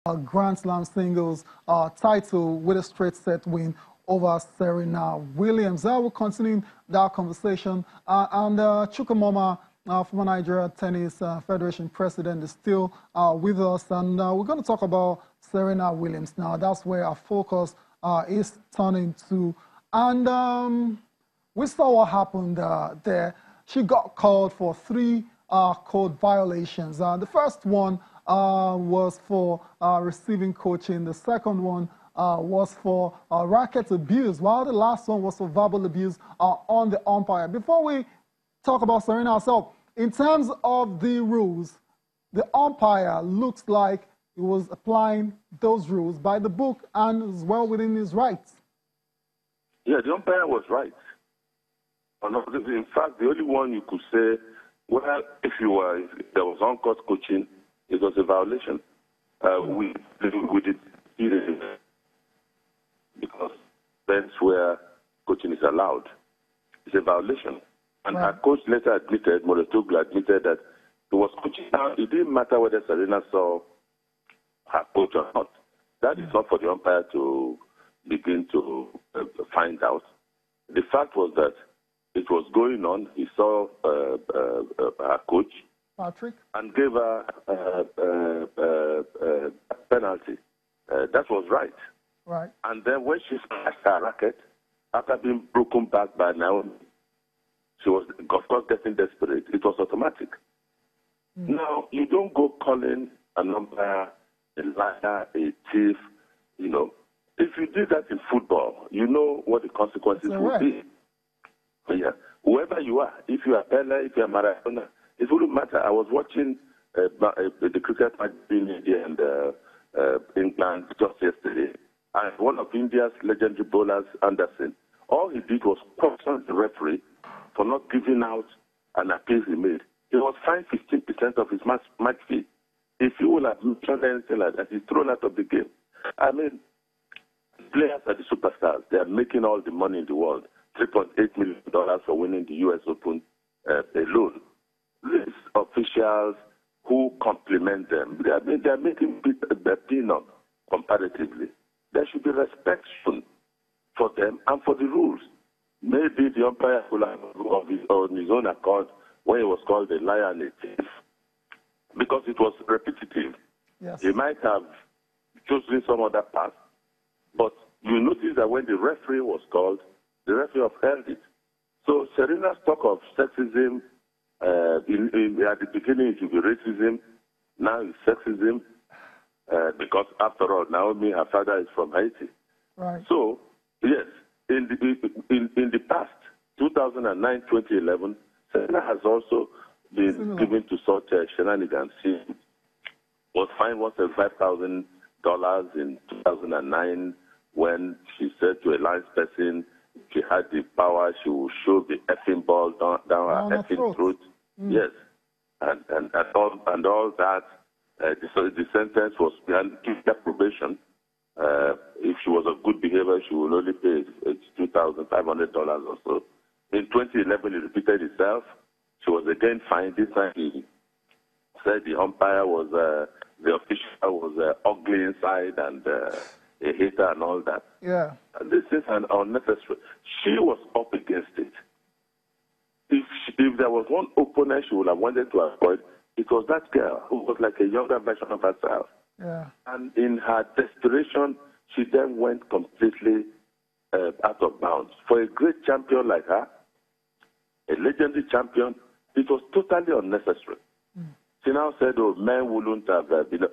Grand Slam singles title with a straight set win over Serena Williams. We're continuing that conversation. Momah, former Nigeria Tennis Federation president, is still with us. And we're going to talk about Serena Williams now. That's where our focus is turning to. And we saw what happened there. She got called for 3 code violations. The first one was for receiving coaching. The second one was for racket abuse, while the last one was for verbal abuse on the umpire. Before we talk about Serena herself, in terms of the rules, the umpire looks like he was applying those rules by the book and is well within his rights. Yeah, the umpire was right. In fact, the only one you could say, well, if there was on-court coaching, it was a violation. We did because that's where coaching is allowed. It's a violation. And our coach later admitted, Pt.2 admitted that he was coaching. Now, it didn't matter whether Serena saw her coach or not. That is not for the umpire to begin to find out. The fact was that it was going on. He saw her coach, Patrick, and gave her a penalty. That was right. Right. And then when she smashed her racket, after being broken back by Naomi, she was, of course, getting desperate. It was automatic. Now, you don't go calling an umpire a liar, a thief, you know. If you did that in football, you know what the consequences would be. Yeah. Whoever you are, if you are Pele, if you are Maradona, it wouldn't matter. I was watching the cricket match between India and England just yesterday, and one of India's legendary bowlers, Anderson, all he did was question the referee for not giving out an appeal he made. He was fined 15% of his match fee. If you will have mentioned anything like that, he's thrown out of the game. I mean, players are the superstars. They are making all the money in the world. $3.8 million for winning the U.S. Open alone. These officials who compliment them, they are making the peanut comparatively. There should be respect shown for them and for the rules. Maybe the umpire will have on his own accord when he was called a liar and a thief, because it was repetitive. Yes. He might have chosen some other path, but you notice that when the referee was called, the referee upheld it. So Serena's talk of sexism, at the beginning it would be racism, now it's sexism, because after all, Naomi, her father is from Haiti. Right. So, yes, in the past, 2009, 2011, Serena has also been given to such shenanigans. She was fined $175,000 in 2009 when she said to a linesperson she had the power, she would shove the effing ball down her effing throat. Yes, and all that. The sentence was behind probation. If she was of good behavior, she would only pay $2,500 or so. In 2011, it repeated itself. She was again fined. This time, he said the umpire was, the official was ugly inside and a hater and all that. Yeah. And this is an unnecessary. She was up against it. If there was one opponent she would have wanted to avoid, it was that girl who was like a younger version of herself. Yeah. And in her desperation, she then went completely out of bounds. For a great champion like her, a legendary champion, it was totally unnecessary. She now said, oh, men wouldn't have been...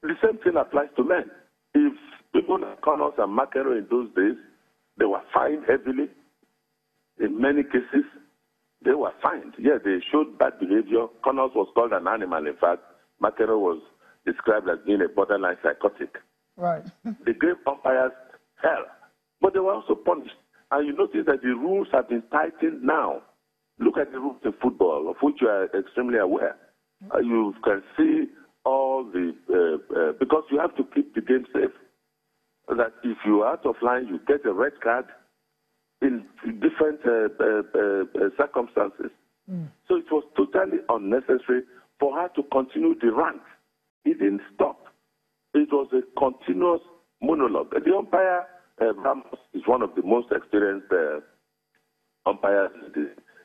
The same thing applies to men. If people like Connors and McEnroe in those days, they were fined heavily. In many cases, they were fined. Yeah, they showed bad behavior. Connors was called an animal, in fact. McEnroe was described as being a borderline psychotic. Right. They gave umpires hell, but they were also punished. And you notice that the rules have been tightened now. Look at the rules in football, of which you are extremely aware. You can see all the... because you have to keep the game safe. That if you are out of line, you get a red card in different circumstances. So it was totally unnecessary for her to continue the rant. It didn't stop. it was a continuous monologue. The umpire, Ramos, is one of the most experienced umpires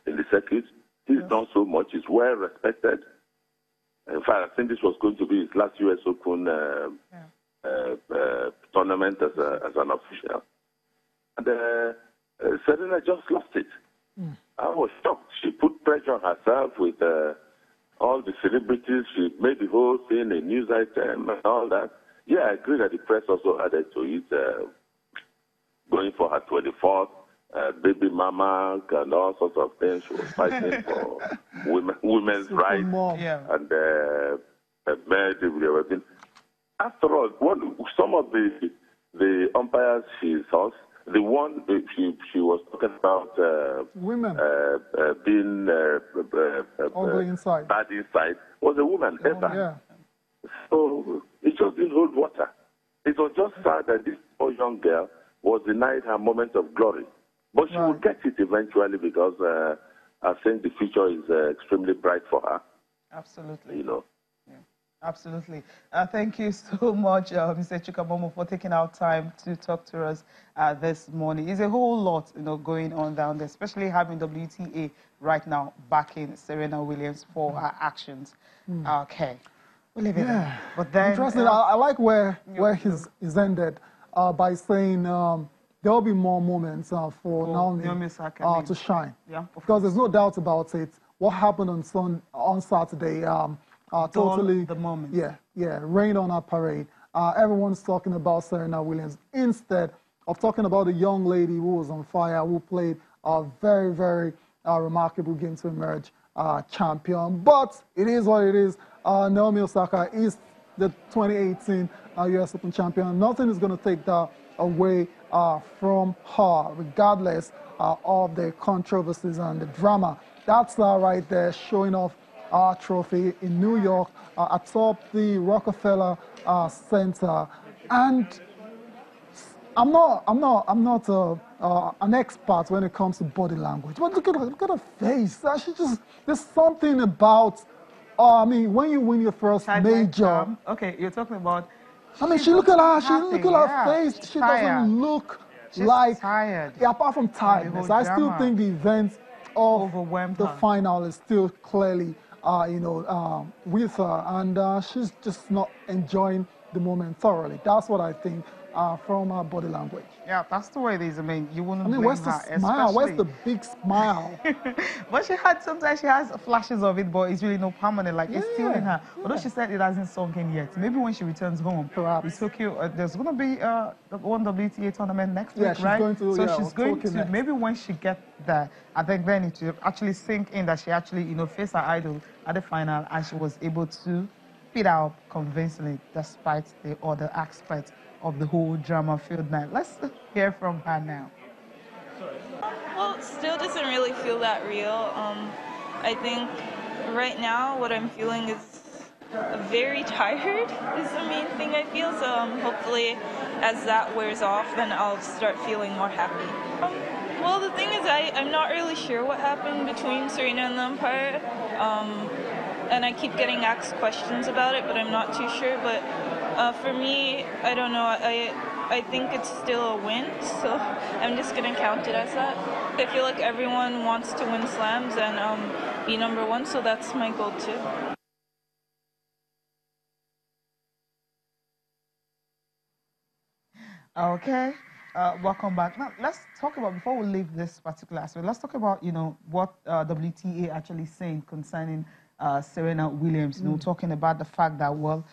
in the circuit. He's done so much. He's well respected. In fact, I think this was going to be his last U.S. Open tournament as an official. And Serena just lost it. I was shocked. She put pressure on herself with all the celebrities. She made the whole thing a news item and all that. Yeah, I agree that the press also added to it, going for her 24th baby mama and all sorts of things. She was fighting for women's rights and men. After all, some of the umpires she saw, the one she was talking about women being ugly inside, bad inside, was a woman. So it just didn't hold water. It was just sad that this poor young girl was denied her moment of glory. But she will get it eventually because I think the future is extremely bright for her. Absolutely. You know. Yeah, absolutely. Thank you so much, Mr. Momah, for taking our time to talk to us this morning. It's a whole lot, going on down there, especially having WTA right now backing Serena Williams for her actions. Okay. We'll leave it there. But then, interesting. I like where he's ended by saying there will be more moments for Naomi to shine. Yeah, because there's no doubt about it. What happened on Saturday, totally the moment. Yeah, rain on our parade. Everyone's talking about Serena Williams instead of talking about a young lady who was on fire, who played a very, very remarkable game to emerge champion. But it is what it is. Naomi Osaka is the 2018 U.S. Open champion. Nothing is going to take that away from her, regardless of the controversies and the drama. That's right there, showing off our trophy in New York atop the Rockefeller Center. And I'm not an expert when it comes to body language, but look at her face. There's something about. I mean, when you win your first major. Okay, you're talking about. I mean, look at her. Look at her face. She doesn't look like tired. Yeah, apart from tiredness, I still think the event of the final is still clearly, with her, and she's just not enjoying the moment thoroughly. That's what I think from her body language. Yeah, that's the way it is. I mean, you wouldn't blame where's the her, smile? Where's the big smile? But sometimes she has flashes of it, but it's really no permanent. Like, it's still in her. Although she said it hasn't sunk in yet. Maybe when she returns home, perhaps. Tokyo, there's going to be one WTA tournament next week, she's right? Going to, so she's going to, maybe when she gets there, I think then it will actually sink in that she actually, faced her idol at the final, and she was able to beat out convincingly despite the other aspects of the whole drama-filled night. Let's hear from her now. Well, it still doesn't really feel that real. I think right now what I'm feeling is very tired is the main thing I feel. So hopefully as that wears off, then I'll start feeling more happy. Well, the thing is I'm not really sure what happened between Serena and the umpire. And I keep getting asked questions about it, but I'm not too sure. But for me, I don't know. I think it's still a win, so I'm just going to count it as that. I feel like everyone wants to win slams and be number one, so that's my goal too. Okay. Welcome back. Now, let's talk about, before we leave this particular aspect, let's talk about, what WTA actually saying concerning Serena Williams, talking about the fact that, well,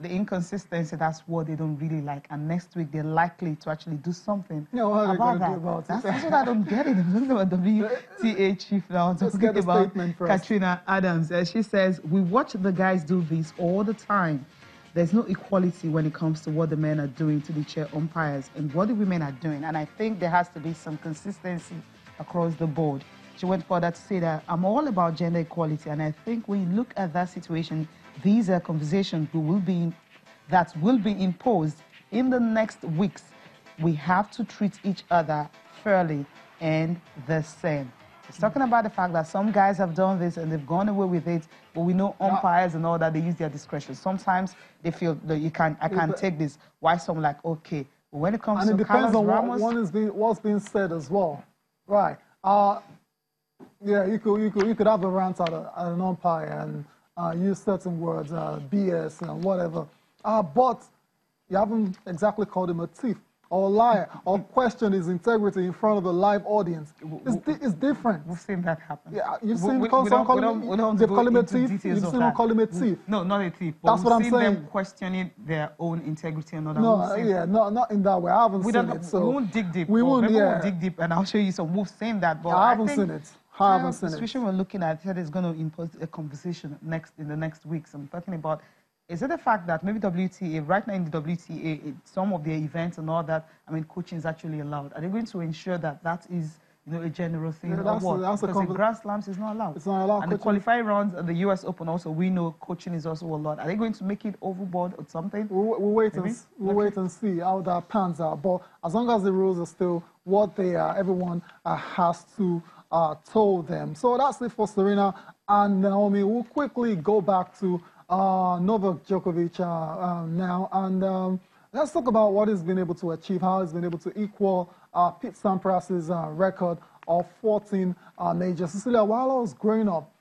the inconsistency, that's what they don't really like. And next week, they're likely to actually do something about that. That's what I don't get it. I'm talking about WTA chief now, talking about Katrina Adams. She says, we watch the guys do this all the time. There's no equality when it comes to what the men are doing to the chair umpires and what the women are doing. And I think there has to be some consistency across the board. She went further to say that I'm all about gender equality. And I think when you look at that situation, these are conversations that will be imposed in the next weeks. We have to treat each other fairly and the same. It's talking about the fact that some guys have done this and they've gone away with it. But But we know umpires and all that, they use their discretion. Sometimes they feel that I can't take this. Why some like, okay. But when it comes to depends Carlos on Ramos, what's being said as well. Right. Yeah, you could have a rant at an umpire and use certain words, BS and whatever. But you haven't exactly called him a thief or a liar or question his integrity in front of a live audience. It's different. We've seen that happen. Yeah, you've seen they've called him a thief. You've seen him call him a thief. No, not a thief. That's what I'm saying. Them questioning their own integrity and all that. No, yeah, not in that way. I haven't seen it. So we won't dig deep. We won't. Yeah, we'll dig deep, and I'll show you some. We've seen that, but I haven't seen it. The situation we're looking at here is going to impose a conversation in the next weeks. I'm talking about, is it the fact that maybe WTA, right now in the WTA, some of their events and all that, I mean, coaching is actually allowed. Are they going to ensure that that is, a general thing? Yeah, because in Grand Slams is not allowed. It's not allowed. And the qualifying rounds and the US Open also, we know coaching is also allowed. Are they going to make it overboard or something? We'll wait and see how that pans out. But as long as the rules are still what they are, everyone has to told them. So that's it for Serena and Naomi. We'll quickly go back to Novak Djokovic now, and let's talk about what he's been able to achieve, how he's been able to equal Pete Sampras's record of 14 majors. Cecilia, while I was growing up,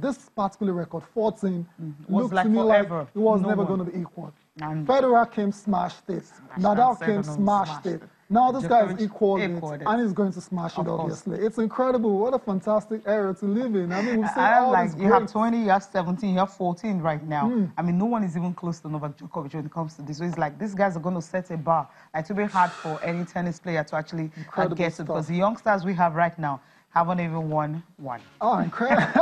this particular record, 14, looked like to me forever. like it was never going to be equaled. Federer came, smashed it. Nadal came, smashed it. Now this guy is equaled it, and he's going to smash it, obviously. It's incredible. What a fantastic era to live in. I mean, we've seen all like, these you have 20, you have 17, you have 14 right now. I mean, no one is even close to Novak Djokovic when it comes to this. So it's like, these guys are going to set a bar. Like, it will be hard for any tennis player to actually get it, because the youngsters we have right now haven't even won one. Oh, incredible.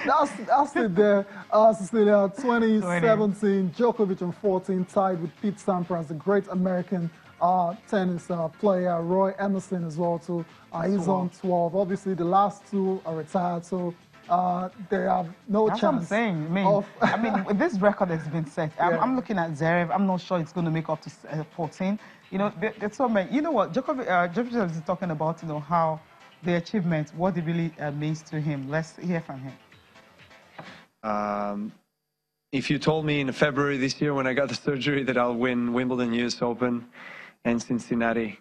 That's it there, Cecilia. 2017, Djokovic on 14, tied with Pete Sampras, the great American tennis player. Roy Emerson as well, too. He's on 12. Obviously, the last two are retired, so they have no chance. That's what I'm saying. I mean, this record has been set. I'm looking at Zverev. I'm not sure it's going to make up to 14. There's so many. You know what? Djokovic is talking about, how the achievement, what it really means to him. Let's hear from him. If you told me in February this year when I got the surgery that I'll win Wimbledon, US Open, and Cincinnati,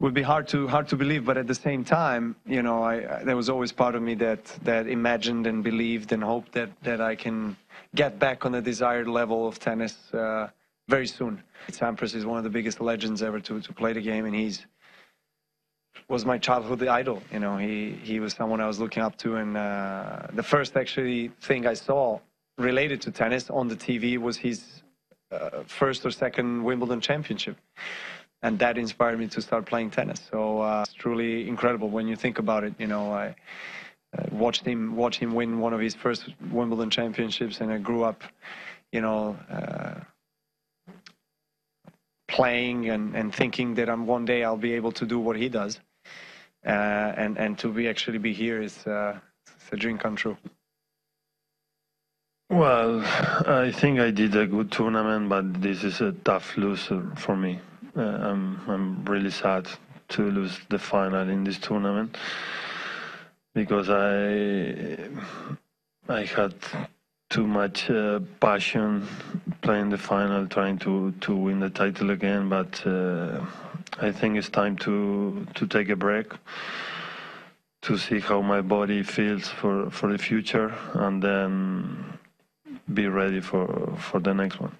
would be hard to believe. But at the same time, there was always part of me that imagined and believed and hoped that I can get back on the desired level of tennis very soon. Sampras is one of the biggest legends ever to play the game, and was my childhood idol. He was someone I was looking up to, and the first actually thing I saw related to tennis on the TV was his first or second Wimbledon championship, and that inspired me to start playing tennis. So it's truly incredible when you think about it. I watched him win one of his first Wimbledon championships, and I grew up, playing and thinking that one day I'll be able to do what he does, and to actually be here is it's a dream come true. Well, I think I did a good tournament, but this is a tough lose for me. I'm really sad to lose the final in this tournament, because I had too much passion playing the final, trying to win the title again. But I think it's time to take a break, to see how my body feels for the future, and then be ready for the next one.